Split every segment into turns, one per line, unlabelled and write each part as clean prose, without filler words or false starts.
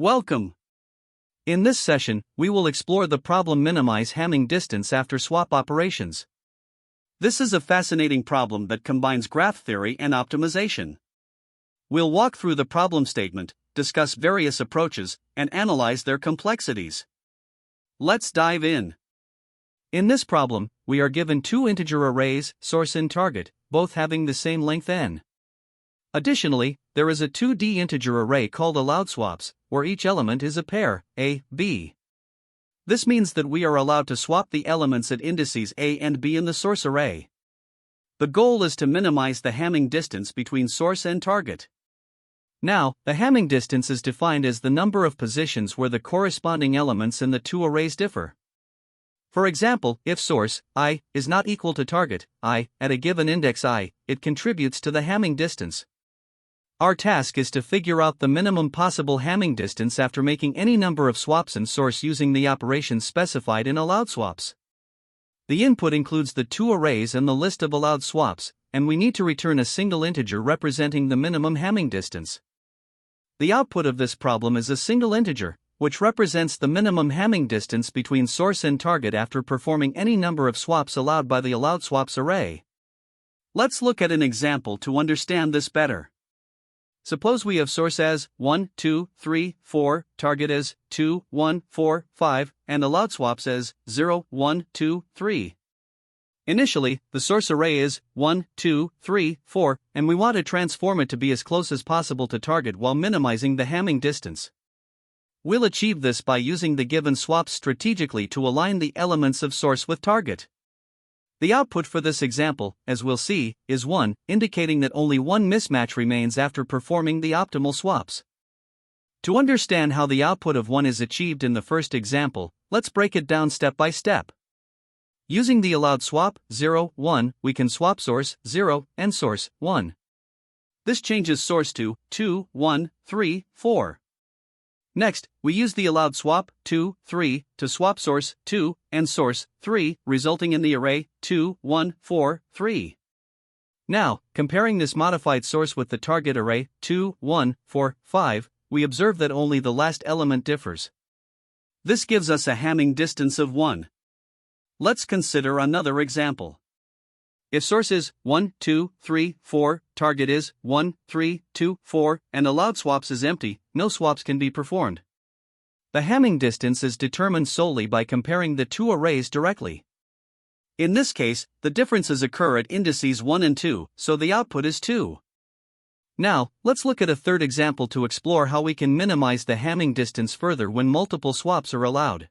Welcome! In this session, we will explore the problem minimize Hamming distance after swap operations. This is a fascinating problem that combines graph theory and optimization. We'll walk through the problem statement, discuss various approaches, and analyze their complexities. Let's dive in. In this problem, we are given two integer arrays, source and target, both having the same length n. Additionally, there is a 2D integer array called allowed swaps, where each element is a pair, a, b. This means that we are allowed to swap the elements at indices a and b in the source array. The goal is to minimize the Hamming distance between source and target. Now, the Hamming distance is defined as the number of positions where the corresponding elements in the two arrays differ. For example, if source, I, is not equal to target, I, at a given index I, it contributes to the Hamming distance. Our task is to figure out the minimum possible Hamming distance after making any number of swaps in source using the operations specified in allowed swaps. The input includes the two arrays and the list of allowed swaps, and we need to return a single integer representing the minimum Hamming distance. The output of this problem is a single integer, which represents the minimum Hamming distance between source and target after performing any number of swaps allowed by the allowed swaps array. Let's look at an example to understand this better. Suppose we have source as 1, 2, 3, 4, target as 2, 1, 4, 5, and allowed swaps as 0, 1, 2, 3. Initially, the source array is 1, 2, 3, 4, and we want to transform it to be as close as possible to target while minimizing the Hamming distance. We'll achieve this by using the given swaps strategically to align the elements of source with target. The output for this example, as we'll see, is 1, indicating that only one mismatch remains after performing the optimal swaps. To understand how the output of 1 is achieved in the first example, let's break it down step by step. Using the allowed swap 0, 1, we can swap source 0 and source 1. This changes source to 2, 1, 3, 4. Next, we use the allowed swap 2, 3 to swap source 2 and source 3, resulting in the array 2, 1, 4, 3. Now, comparing this modified source with the target array 2, 1, 4, 5, we observe that only the last element differs. This gives us a Hamming distance of 1. Let's consider another example. If source is 1, 2, 3, 4, target is 1, 3, 2, 4, and allowed swaps is empty, no swaps can be performed. The Hamming distance is determined solely by comparing the two arrays directly. In this case, the differences occur at indices 1 and 2, so the output is 2. Now, let's look at a third example to explore how we can minimize the Hamming distance further when multiple swaps are allowed.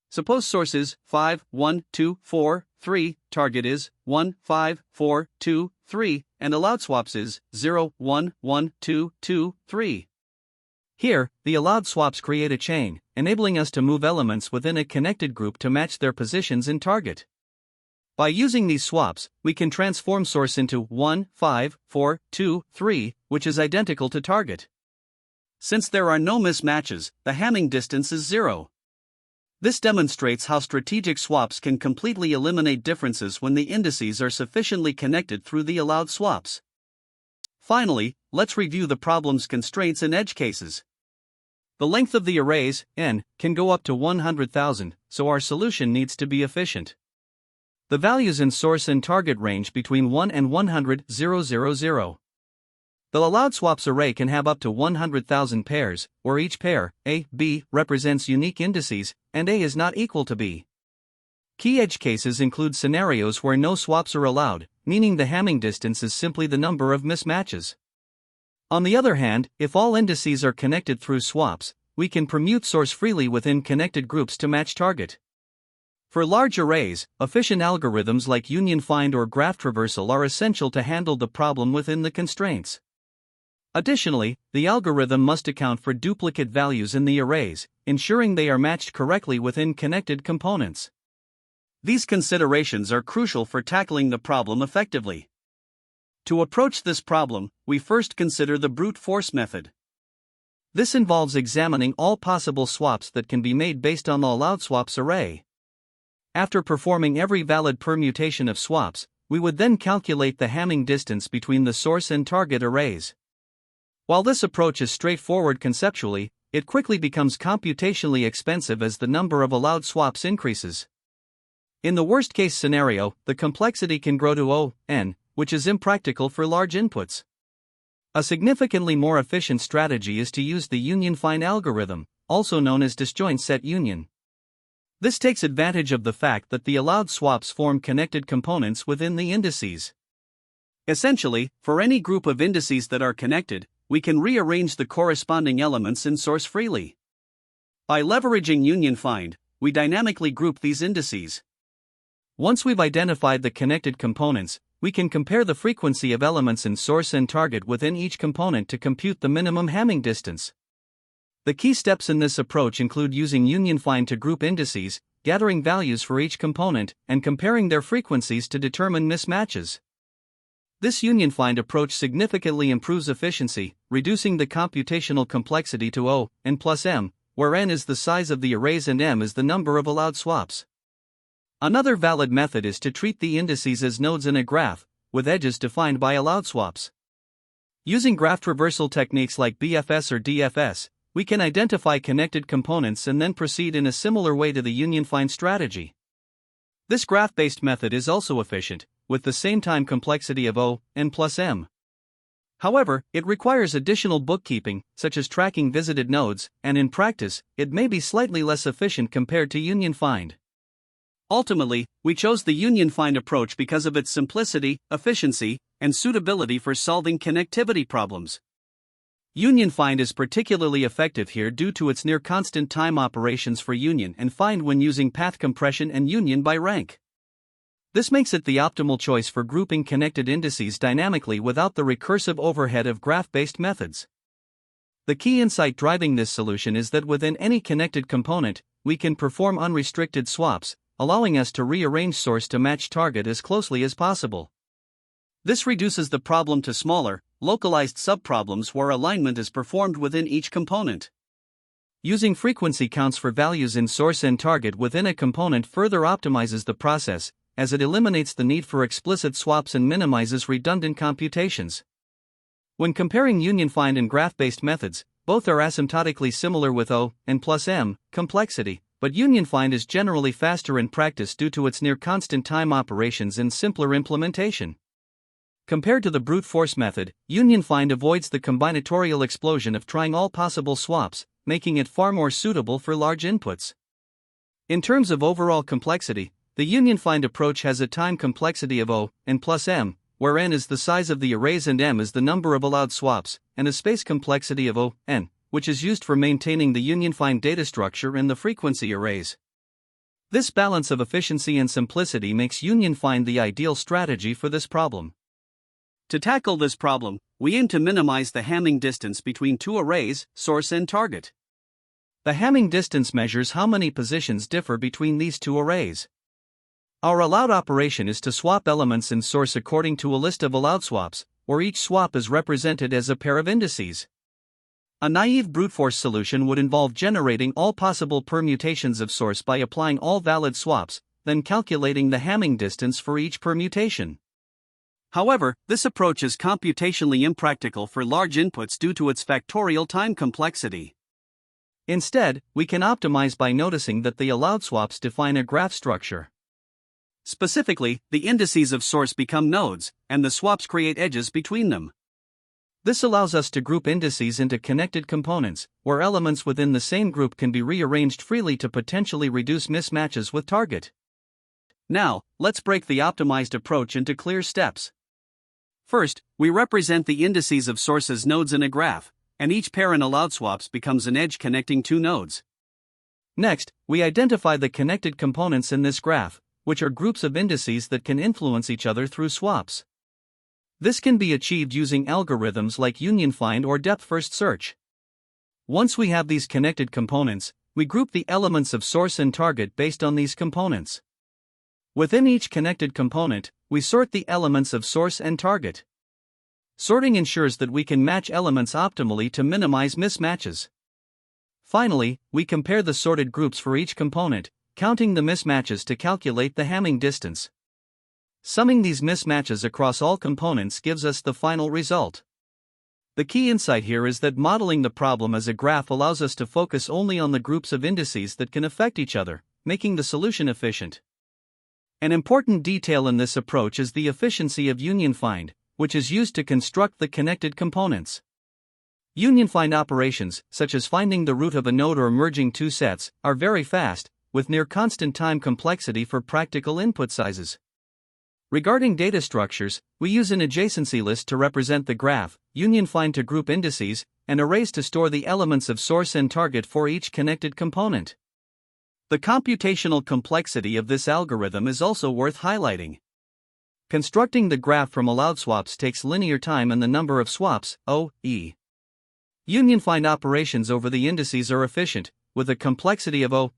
Suppose source is 5, 1, 2, 4, 3, target is 1, 5, 4, 2, 3, and allowed swaps is 0, 1, 1, 2, 2, 3. Here, the allowed swaps create a chain, enabling us to move elements within a connected group to match their positions in target. By using these swaps, we can transform source into 1, 5, 4, 2, 3, which is identical to target. Since there are no mismatches, the Hamming distance is 0. This demonstrates how strategic swaps can completely eliminate differences when the indices are sufficiently connected through the allowed swaps. Finally, let's review the problem's constraints and edge cases. The length of the arrays, n, can go up to 100,000, so our solution needs to be efficient. The values in source and target range between 1 and 100,000. The allowed swaps array can have up to 100,000 pairs, where each pair, A, B, represents unique indices, and A is not equal to B. Key edge cases include scenarios where no swaps are allowed, meaning the Hamming distance is simply the number of mismatches. On the other hand, if all indices are connected through swaps, we can permute source freely within connected groups to match target. For large arrays, efficient algorithms like union find or graph traversal are essential to handle the problem within the constraints. Additionally, the algorithm must account for duplicate values in the arrays, ensuring they are matched correctly within connected components. These considerations are crucial for tackling the problem effectively. To approach this problem, we first consider the brute force method. This involves examining all possible swaps that can be made based on the allowed swaps array. After performing every valid permutation of swaps, we would then calculate the Hamming distance between the source and target arrays. While this approach is straightforward conceptually, it quickly becomes computationally expensive as the number of allowed swaps increases. In the worst-case scenario, the complexity can grow to O(n), which is impractical for large inputs. A significantly more efficient strategy is to use the union find algorithm, also known as disjoint set union. This takes advantage of the fact that the allowed swaps form connected components within the indices. Essentially, for any group of indices that are connected, we can rearrange the corresponding elements in source freely. By leveraging union find, we dynamically group these indices. Once we've identified the connected components, we can compare the frequency of elements in source and target within each component to compute the minimum Hamming distance. The key steps in this approach include using union find to group indices, gathering values for each component, and comparing their frequencies to determine mismatches. This union find approach significantly improves efficiency, reducing the computational complexity to O(n) plus m, where n is the size of the arrays and m is the number of allowed swaps. Another valid method is to treat the indices as nodes in a graph, with edges defined by allowed swaps. Using graph traversal techniques like BFS or DFS, we can identify connected components and then proceed in a similar way to the union find strategy. This graph-based method is also efficient, with the same time complexity of O(n) plus m. However, it requires additional bookkeeping, such as tracking visited nodes, and in practice, it may be slightly less efficient compared to union find. Ultimately, we chose the union find approach because of its simplicity, efficiency, and suitability for solving connectivity problems. Union find is particularly effective here due to its near constant time operations for union and find when using path compression and union by rank. This makes it the optimal choice for grouping connected indices dynamically without the recursive overhead of graph-based methods. The key insight driving this solution is that within any connected component, we can perform unrestricted swaps, allowing us to rearrange source to match target as closely as possible. This reduces the problem to smaller, localized subproblems where alignment is performed within each component. Using frequency counts for values in source and target within a component further optimizes the process, as it eliminates the need for explicit swaps and minimizes redundant computations. When comparing union find and graph-based methods, both are asymptotically similar with O(n) plus m complexity, but union find is generally faster in practice due to its near constant time operations and simpler implementation. Compared to the brute force method, union find avoids the combinatorial explosion of trying all possible swaps, making it far more suitable for large inputs. In terms of overall complexity, the union find approach has a time complexity of O(n) plus m, where n is the size of the arrays and m is the number of allowed swaps, and a space complexity of O(n), which is used for maintaining the union find data structure and the frequency arrays. This balance of efficiency and simplicity makes union find the ideal strategy for this problem. To tackle this problem, we aim to minimize the Hamming distance between two arrays, source and target. The Hamming distance measures how many positions differ between these two arrays. Our allowed operation is to swap elements in source according to a list of allowed swaps, where each swap is represented as a pair of indices. A naive brute force solution would involve generating all possible permutations of source by applying all valid swaps, then calculating the Hamming distance for each permutation. However, this approach is computationally impractical for large inputs due to its factorial time complexity. Instead, we can optimize by noticing that the allowed swaps define a graph structure. Specifically, the indices of source become nodes, and the swaps create edges between them. This allows us to group indices into connected components, where elements within the same group can be rearranged freely to potentially reduce mismatches with target. Now, let's break the optimized approach into clear steps. First, we represent the indices of source as nodes in a graph, and each pair in allowed swaps becomes an edge connecting two nodes. Next, we identify the connected components in this graph, which are groups of indices that can influence each other through swaps. This can be achieved using algorithms like union find or depth-first search. Once we have these connected components, we group the elements of source and target based on these components. Within each connected component, we sort the elements of source and target. Sorting ensures that we can match elements optimally to minimize mismatches. Finally, we compare the sorted groups for each component, counting the mismatches to calculate the Hamming distance. Summing these mismatches across all components gives us the final result. The key insight here is that modeling the problem as a graph allows us to focus only on the groups of indices that can affect each other, making the solution efficient. An important detail in this approach is the efficiency of union find, which is used to construct the connected components. Union find operations, such as finding the root of a node or merging two sets, are very fast, with near constant time complexity for practical input sizes. Regarding data structures, we use an adjacency list to represent the graph, union find to group indices, and arrays to store the elements of source and target for each connected component. The computational complexity of this algorithm is also worth highlighting. Constructing the graph from allowed swaps takes linear time, and the number of swaps, O(e). Union find operations over the indices are efficient, with a complexity of O(n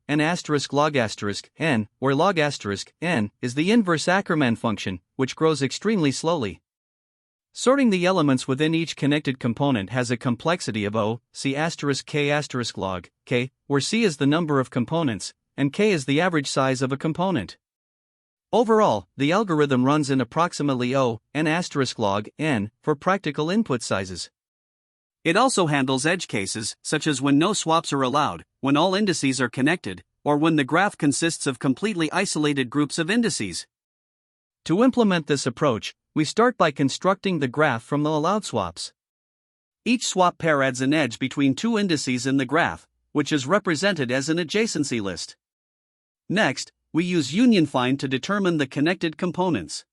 log n, where log (n) is the inverse Ackermann function, which grows extremely slowly. Sorting the elements within each connected component has a complexity of O(c k log k, where c is the number of components, and k is the average size of a component. Overall, the algorithm runs in approximately O(n log n for practical input sizes. It also handles edge cases, such as when no swaps are allowed, when all indices are connected, or when the graph consists of completely isolated groups of indices. To implement this approach, we start by constructing the graph from the allowed swaps. Each swap pair adds an edge between two indices in the graph, which is represented as an adjacency list. Next, we use union find to determine the connected components.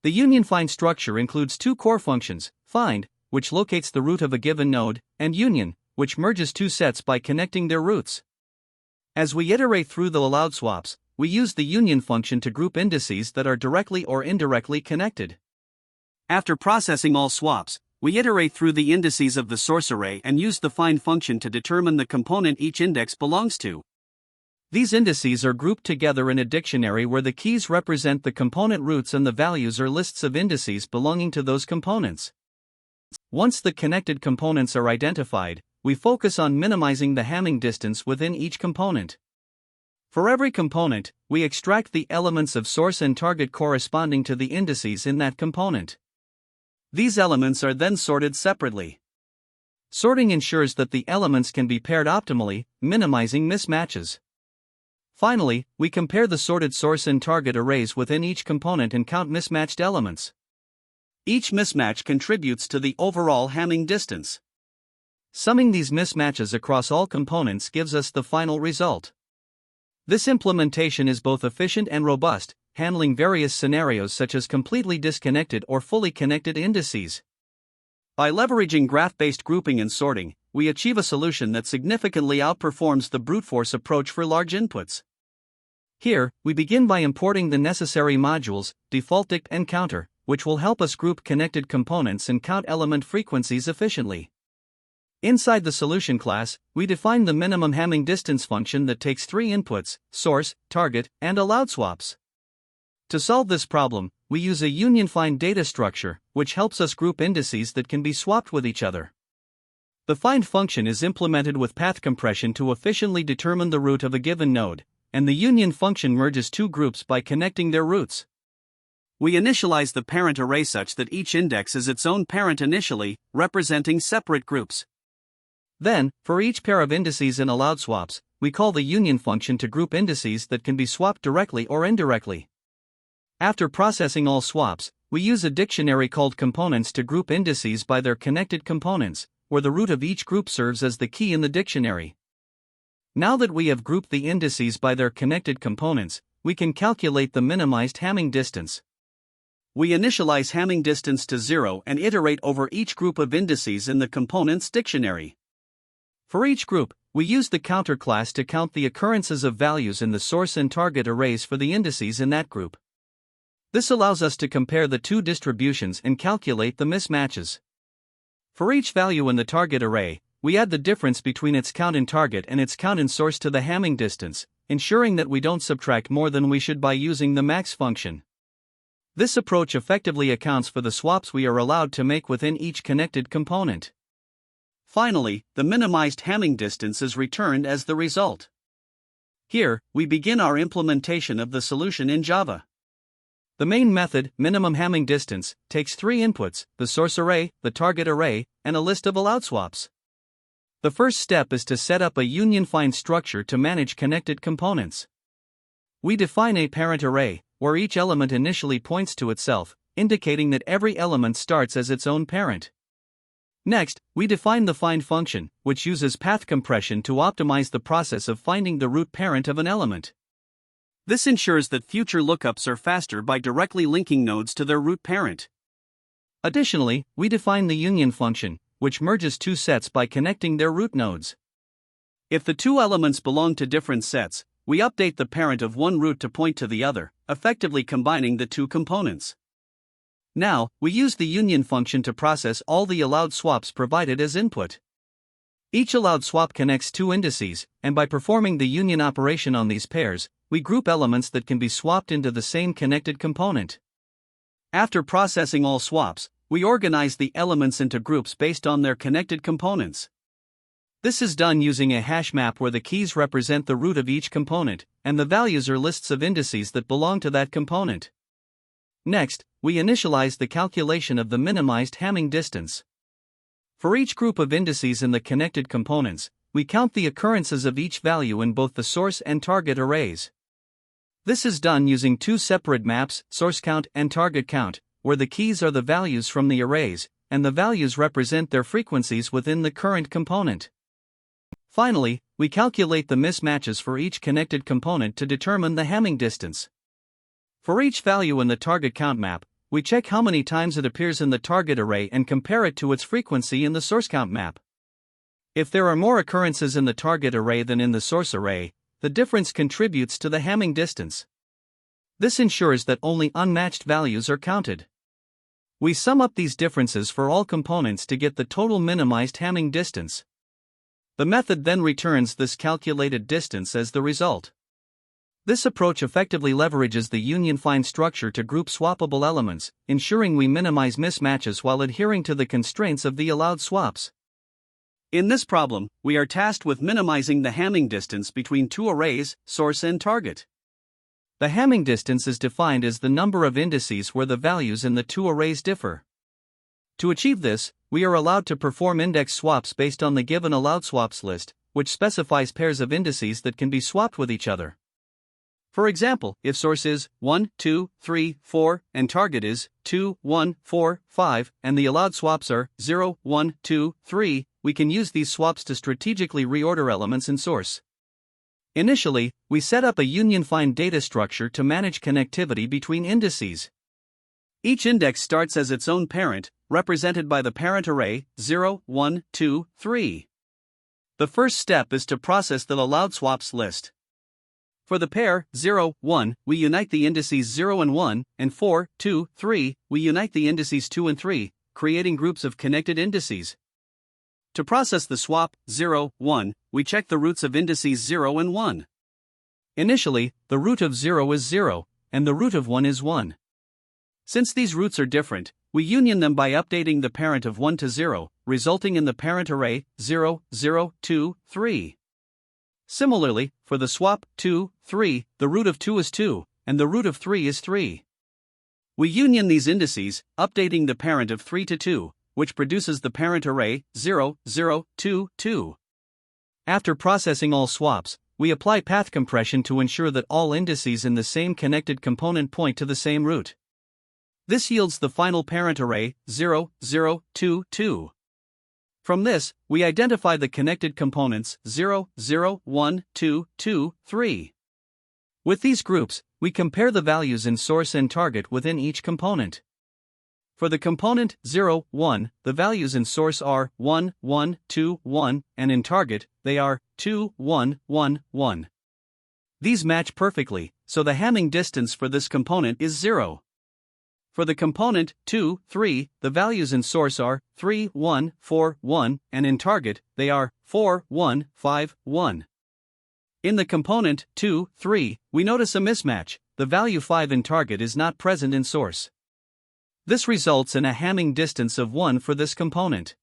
The union find structure includes two core functions: find, which locates the root of a given node, and union, which merges two sets by connecting their roots. As we iterate through the allowed swaps, we use the union function to group indices that are directly or indirectly connected. After processing all swaps, we iterate through the indices of the source array and use the find function to determine the component each index belongs to. These indices are grouped together in a dictionary where the keys represent the component roots and the values are lists of indices belonging to those components. Once the connected components are identified, we focus on minimizing the Hamming distance within each component. For every component, we extract the elements of source and target corresponding to the indices in that component. These elements are then sorted separately. Sorting ensures that the elements can be paired optimally, minimizing mismatches. Finally, we compare the sorted source and target arrays within each component and count mismatched elements. Each mismatch contributes to the overall Hamming distance. Summing these mismatches across all components gives us the final result. This implementation is both efficient and robust, handling various scenarios such as completely disconnected or fully connected indices. By leveraging graph-based grouping and sorting, we achieve a solution that significantly outperforms the brute force approach for large inputs. Here, we begin by importing the necessary modules, default dict and counter, which will help us group connected components and count element frequencies efficiently. Inside the solution class, we define the minimum Hamming distance function that takes three inputs: source, target, and allowed swaps. To solve this problem, we use a union find data structure, which helps us group indices that can be swapped with each other. The find function is implemented with path compression to efficiently determine the root of a given node, and the union function merges two groups by connecting their roots. We initialize the parent array such that each index is its own parent initially, representing separate groups. Then, for each pair of indices in allowed swaps, we call the union function to group indices that can be swapped directly or indirectly. After processing all swaps, we use a dictionary called components to group indices by their connected components, where the root of each group serves as the key in the dictionary. Now that we have grouped the indices by their connected components, we can calculate the minimized Hamming distance. We initialize Hamming distance to 0 and iterate over each group of indices in the components dictionary. For each group, we use the counter class to count the occurrences of values in the source and target arrays for the indices in that group. This allows us to compare the two distributions and calculate the mismatches. For each value in the target array, we add the difference between its count in target and its count in source to the Hamming distance, ensuring that we don't subtract more than we should by using the max function. This approach effectively accounts for the swaps we are allowed to make within each connected component. Finally, the minimized Hamming distance is returned as the result. Here, we begin our implementation of the solution in Java. The main method, minimum Hamming distance, takes three inputs: the source array, the target array, and a list of allowed swaps. The first step is to set up a union-find structure to manage connected components. We define a parent array, where each element initially points to itself, indicating that every element starts as its own parent. Next, we define the find function, which uses path compression to optimize the process of finding the root parent of an element. This ensures that future lookups are faster by directly linking nodes to their root parent. Additionally, we define the union function, which merges two sets by connecting their root nodes. If the two elements belong to different sets, we update the parent of one root to point to the other, effectively combining the two components. Now, we use the union function to process all the allowed swaps provided as input. Each allowed swap connects two indices, and by performing the union operation on these pairs, we group elements that can be swapped into the same connected component. After processing all swaps, we organize the elements into groups based on their connected components. This is done using a hash map where the keys represent the root of each component, and the values are lists of indices that belong to that component. Next, we initialize the calculation of the minimized Hamming distance. For each group of indices in the connected components, we count the occurrences of each value in both the source and target arrays. This is done using two separate maps, source count and target count, where the keys are the values from the arrays, and the values represent their frequencies within the current component. Finally, we calculate the mismatches for each connected component to determine the Hamming distance. For each value in the target count map, we check how many times it appears in the target array and compare it to its frequency in the source count map. If there are more occurrences in the target array than in the source array, the difference contributes to the Hamming distance. This ensures that only unmatched values are counted. We sum up these differences for all components to get the total minimized Hamming distance. The method then returns this calculated distance as the result. This approach effectively leverages the union-find structure to group swappable elements, ensuring we minimize mismatches while adhering to the constraints of the allowed swaps. In this problem, we are tasked with minimizing the Hamming distance between two arrays, source and target. The Hamming distance is defined as the number of indices where the values in the two arrays differ. To achieve this, we are allowed to perform index swaps based on the given allowed swaps list, which specifies pairs of indices that can be swapped with each other. For example, if source is 1, 2, 3, 4, and target is 2, 1, 4, 5, and the allowed swaps are 0, 1, 2, 3, we can use these swaps to strategically reorder elements in source. Initially, we set up a union-find data structure to manage connectivity between indices. Each index starts as its own parent, represented by the parent array 0, 1, 2, 3. The first step is to process the allowed swaps list. For the pair 0, 1, we unite the indices 0 and 1, and 4, 2, 3, we unite the indices 2 and 3, creating groups of connected indices. To process the swap 0, 1, we check the roots of indices 0 and 1. Initially, the root of 0 is 0, and the root of 1 is 1. Since these roots are different, we union them by updating the parent of 1 to 0, resulting in the parent array 0, 0, 2, 3. Similarly, for the swap 2, 3, the root of 2 is 2, and the root of 3 is 3. We union these indices, updating the parent of 3 to 2, which produces the parent array 0, 0, 2, 2. After processing all swaps, we apply path compression to ensure that all indices in the same connected component point to the same root. This yields the final parent array 0, 0, 2, 2. From this, we identify the connected components 0, 0, 1, 2, 2, 3. With these groups, we compare the values in source and target within each component. For the component 0, 1, the values in source are 1, 1, 2, 1, and in target, they are 2, 1, 1, 1. These match perfectly, so the Hamming distance for this component is 0. For the component 2, 3, the values in source are 3, 1, 4, 1, and in target, they are 4, 1, 5, 1. In the component 2, 3, we notice a mismatch, the value 5 in target is not present in source. This results in a Hamming distance of 1 for this component.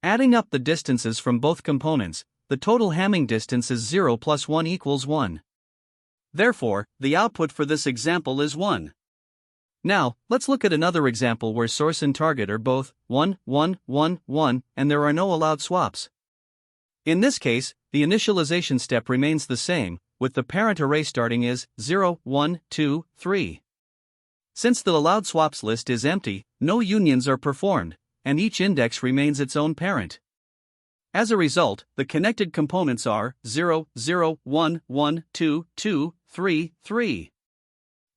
Adding up the distances from both components, the total Hamming distance is 0 plus 1 equals 1. Therefore, the output for this example is 1. Now, let's look at another example where source and target are both 1, 1, 1, 1, and there are no allowed swaps. In this case, the initialization step remains the same, with the parent array starting as 0, 1, 2, 3. Since the allowed swaps list is empty, no unions are performed, and each index remains its own parent. As a result, the connected components are 0, 0, 1, 1, 2, 2, 3, 3.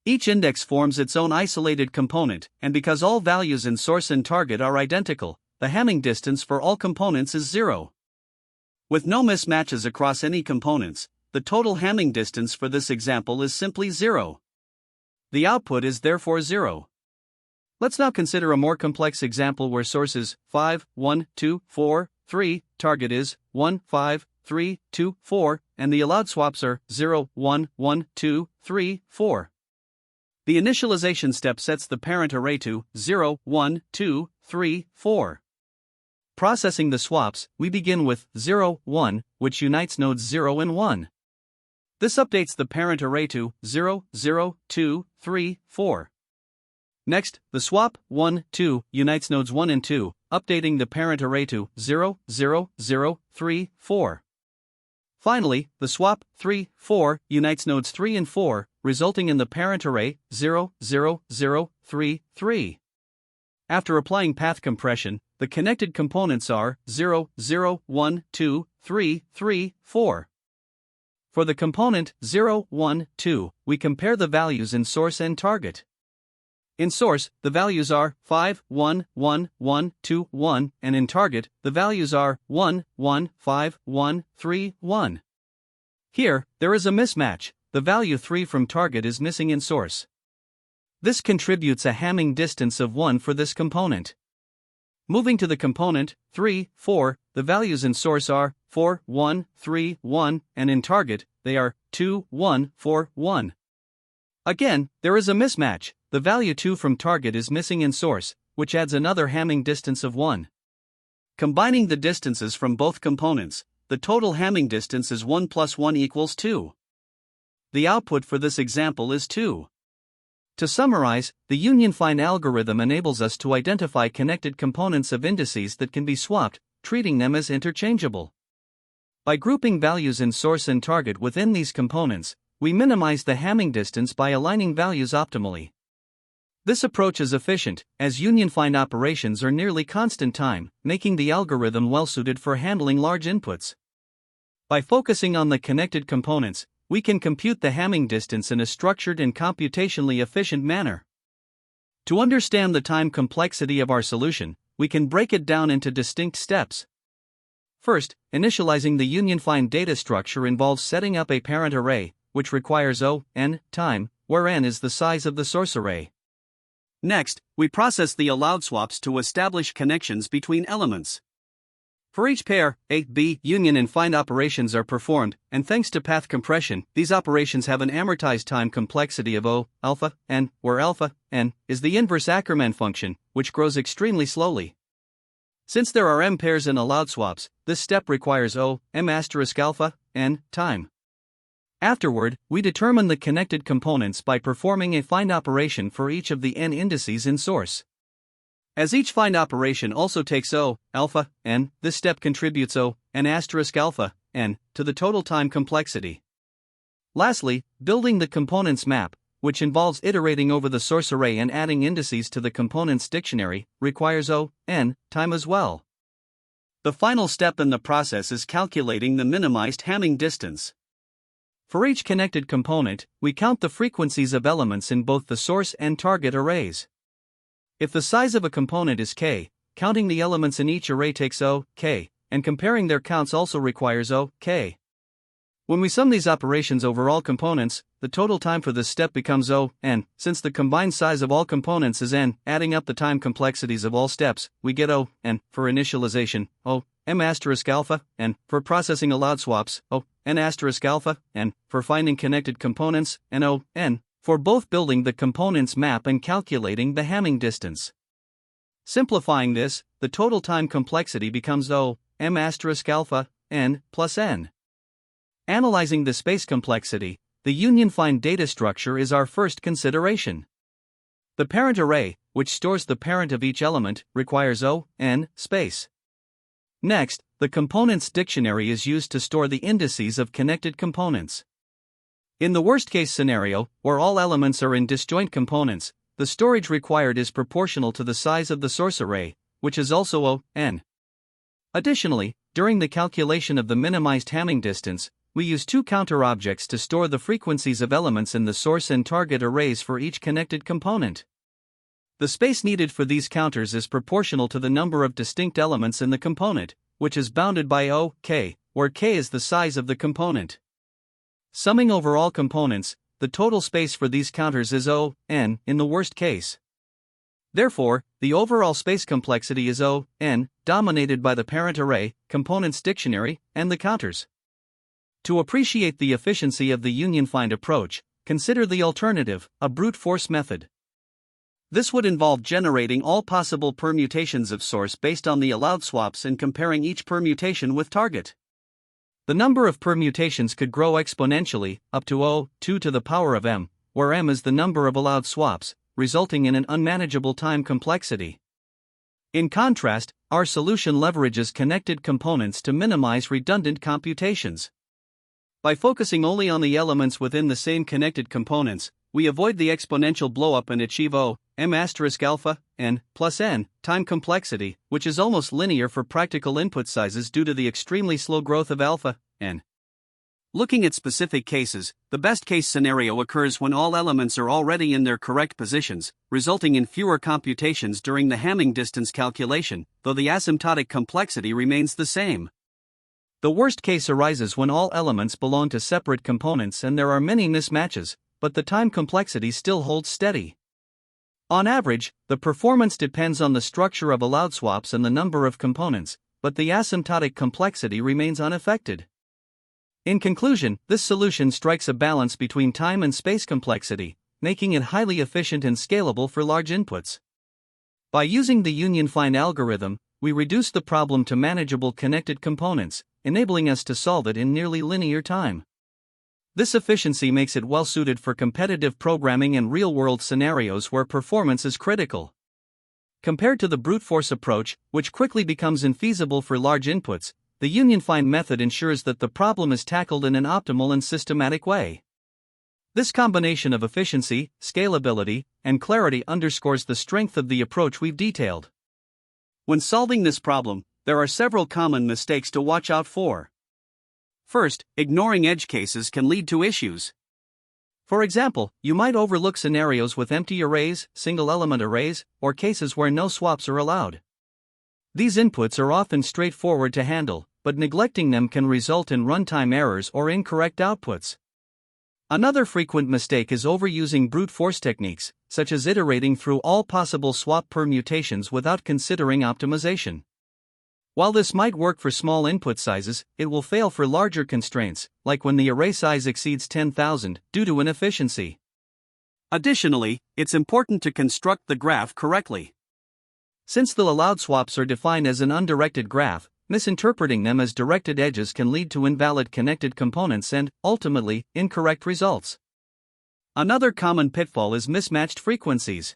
Each index forms its own isolated component, and because all values in source and target are identical, the Hamming distance for all components is 0. With no mismatches across any components, the total Hamming distance for this example is simply 0. The output is therefore 0. Let's now consider a more complex example where source is 5, 1, 2, 4, 3, target is 1, 5, 3, 2, 4, and the allowed swaps are 0, 1, 1, 2, 3, 4. The initialization step sets the parent array to 0, 1, 2, 3, 4. Processing the swaps, we begin with 0, 1, which unites nodes 0 and 1. This updates the parent array to 0, 0, 2, 3, 4. Next, the swap 1, 2 unites nodes 1 and 2, updating the parent array to 0, 0, 0, 3, 4. Finally, the swap 3, 4 unites nodes 3 and 4, resulting in the parent array 0, 0, 0, 3, 3. After applying path compression, the connected components are 0, 0, 1, 2, 3, 3, 4. For the component 0, 1, 2, we compare the values in source and target. In source, the values are 5, 1, 1, 1, 2, 1, and in target, the values are 1, 1, 5, 1, 3, 1. Here, there is a mismatch. The value 3 from target is missing in source. This contributes a Hamming distance of 1 for this component. Moving to the component 3, 4, the values in source are 4, 1, 3, 1, and in target, they are 2, 1, 4, 1. Again, there is a mismatch. The value 2 from target is missing in source, which adds another Hamming distance of 1. Combining the distances from both components, the total Hamming distance is 1 plus 1 equals 2. The output for this example is 2. To summarize, the union find algorithm enables us to identify connected components of indices that can be swapped, treating them as interchangeable. By grouping values in source and target within these components, we minimize the Hamming distance by aligning values optimally. This approach is efficient, as union find operations are nearly constant time, making the algorithm well-suited for handling large inputs. By focusing on the connected components, we can compute the Hamming distance in a structured and computationally efficient manner. To understand the time complexity of our solution, we can break it down into distinct steps. First, initializing the union find data structure involves setting up a parent array, which requires n time, where n is the size of the source array. Next, we process the allowed swaps to establish connections between elements. For each pair, A, B, union and find operations are performed, and thanks to path compression, these operations have an amortized time complexity of O, alpha, n, where alpha, n, is the inverse Ackermann function, which grows extremely slowly. Since there are m pairs in allowed swaps, this step requires O, m asterisk alpha, n, time. Afterward, we determine the connected components by performing a find operation for each of the n indices in source. As each find operation also takes O, alpha, n, this step contributes O, n asterisk alpha, n, to the total time complexity. Lastly, building the components map, which involves iterating over the source array and adding indices to the components dictionary, requires O, n, time as well. The final step in the process is calculating the minimized Hamming distance. For each connected component, we count the frequencies of elements in both the source and target arrays. If the size of a component is k, counting the elements in each array takes O, k, and comparing their counts also requires O, k. When we sum these operations over all components, the total time for this step becomes O, n. Since the combined size of all components is n, adding up the time complexities of all steps, we get O, n, for initialization, O, m asterisk alpha, n, for processing allowed swaps, O, n asterisk alpha, n, for finding connected components, and O, n, for both building the components map and calculating the Hamming distance. Simplifying this, the total time complexity becomes O, m asterisk alpha, n, plus n. Analyzing the space complexity, the union find data structure is our first consideration. The parent array, which stores the parent of each element, requires O(n) space. Next, the components dictionary is used to store the indices of connected components. In the worst-case scenario, where all elements are in disjoint components, the storage required is proportional to the size of the source array, which is also O(n). Additionally, during the calculation of the minimized Hamming distance, we use two counter objects to store the frequencies of elements in the source and target arrays for each connected component. The space needed for these counters is proportional to the number of distinct elements in the component, which is bounded by OK, where K is the size of the component. Summing over all components, the total space for these counters is O(n) in the worst case. Therefore, the overall space complexity is O(n), dominated by the parent array, components dictionary, and the counters. To appreciate the efficiency of the union-find approach, consider the alternative, a brute force method. This would involve generating all possible permutations of source based on the allowed swaps and comparing each permutation with target. The number of permutations could grow exponentially, up to O(2 to the power of m, where m is the number of allowed swaps, resulting in an unmanageable time complexity. In contrast, our solution leverages connected components to minimize redundant computations. By focusing only on the elements within the same connected components, we avoid the exponential blowup and achieve O(m*alpha n plus n time complexity, which is almost linear for practical input sizes due to the extremely slow growth of alpha n. Looking at specific cases, the best-case scenario occurs when all elements are already in their correct positions, resulting in fewer computations during the Hamming distance calculation, though the asymptotic complexity remains the same. The worst case arises when all elements belong to separate components and there are many mismatches, but the time complexity still holds steady. On average, the performance depends on the structure of allowed swaps and the number of components, but the asymptotic complexity remains unaffected. In conclusion, this solution strikes a balance between time and space complexity, making it highly efficient and scalable for large inputs. By using the union-find algorithm, we reduce the problem to manageable connected components, enabling us to solve it in nearly linear time. This efficiency makes it well-suited for competitive programming and real-world scenarios where performance is critical. Compared to the brute force approach, which quickly becomes infeasible for large inputs, the union-find method ensures that the problem is tackled in an optimal and systematic way. This combination of efficiency, scalability, and clarity underscores the strength of the approach we've detailed. When solving this problem, there are several common mistakes to watch out for. First, ignoring edge cases can lead to issues. For example, you might overlook scenarios with empty arrays, single-element arrays, or cases where no swaps are allowed. These inputs are often straightforward to handle, but neglecting them can result in runtime errors or incorrect outputs. Another frequent mistake is overusing brute force techniques, such as iterating through all possible swap permutations without considering optimization. While this might work for small input sizes, it will fail for larger constraints, like when the array size exceeds 10,000, due to inefficiency. Additionally, it's important to construct the graph correctly. Since the allowed swaps are defined as an undirected graph, misinterpreting them as directed edges can lead to invalid connected components and, ultimately, incorrect results. Another common pitfall is mismatched frequencies.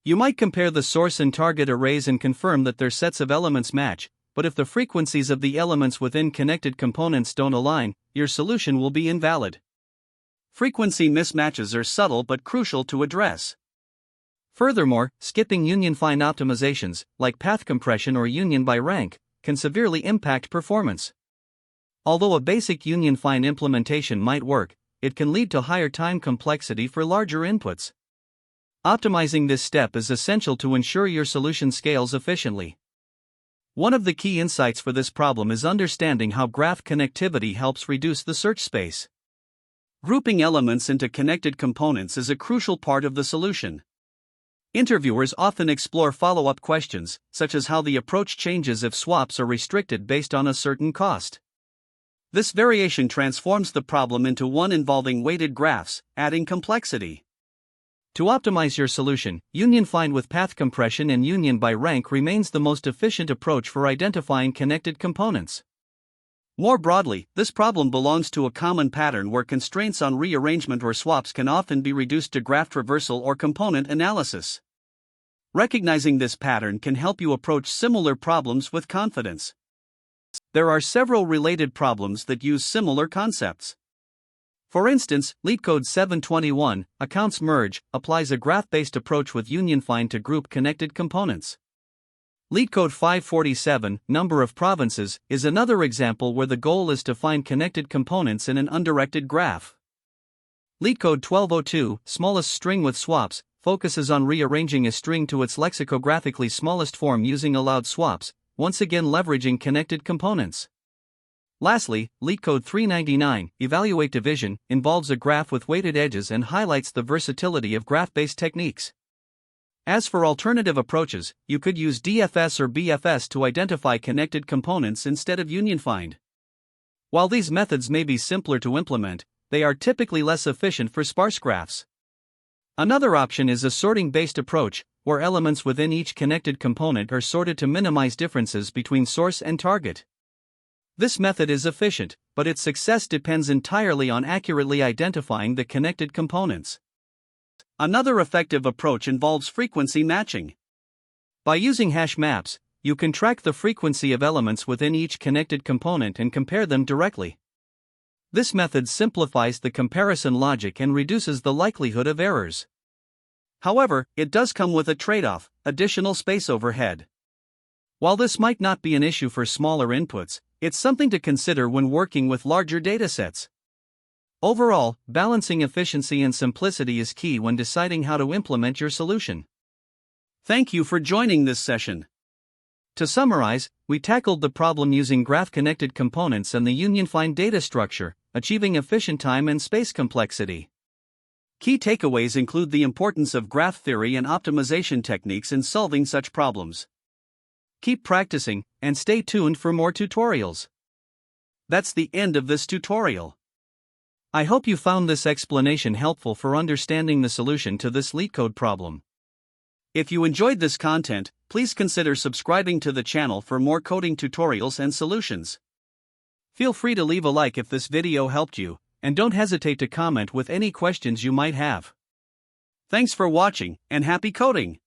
You might compare the source and target arrays and confirm that their sets of elements match, but if the frequencies of the elements within connected components don't align, your solution will be invalid. Frequency mismatches are subtle but crucial to address. Furthermore, skipping union-find optimizations, like path compression or union by rank, can severely impact performance. Although a basic union-find implementation might work, it can lead to higher time complexity for larger inputs. Optimizing this step is essential to ensure your solution scales efficiently. One of the key insights for this problem is understanding how graph connectivity helps reduce the search space. Grouping elements into connected components is a crucial part of the solution. Interviewers often explore follow-up questions, such as how the approach changes if swaps are restricted based on a certain cost. This variation transforms the problem into one involving weighted graphs, adding complexity. To optimize your solution, union-find with path compression and union by rank remains the most efficient approach for identifying connected components. More broadly, this problem belongs to a common pattern where constraints on rearrangement or swaps can often be reduced to graph traversal or component analysis. Recognizing this pattern can help you approach similar problems with confidence. There are several related problems that use similar concepts. For instance, LeetCode 721, Accounts Merge, applies a graph-based approach with union find to group connected components. LeetCode 547, Number of Provinces, is another example where the goal is to find connected components in an undirected graph. LeetCode 1202, Smallest String with Swaps, focuses on rearranging a string to its lexicographically smallest form using allowed swaps, once again leveraging connected components. Lastly, LeetCode 399, Evaluate Division, involves a graph with weighted edges and highlights the versatility of graph-based techniques. As for alternative approaches, you could use DFS or BFS to identify connected components instead of union find. While these methods may be simpler to implement, they are typically less efficient for sparse graphs. Another option is a sorting-based approach, where elements within each connected component are sorted to minimize differences between source and target. This method is efficient, but its success depends entirely on accurately identifying the connected components. Another effective approach involves frequency matching. By using hash maps, you can track the frequency of elements within each connected component and compare them directly. This method simplifies the comparison logic and reduces the likelihood of errors. However, it does come with a trade-off: additional space overhead. While this might not be an issue for smaller inputs, it's something to consider when working with larger datasets. Overall, balancing efficiency and simplicity is key when deciding how to implement your solution. Thank you for joining this session. To summarize, we tackled the problem using graph-connected components and the union-find data structure, achieving efficient time and space complexity. Key takeaways include the importance of graph theory and optimization techniques in solving such problems. Keep practicing, and stay tuned for more tutorials. That's the end of this tutorial. I hope you found this explanation helpful for understanding the solution to this LeetCode problem. If you enjoyed this content, please consider subscribing to the channel for more coding tutorials and solutions. Feel free to leave a like if this video helped you, and don't hesitate to comment with any questions you might have. Thanks for watching, and happy coding!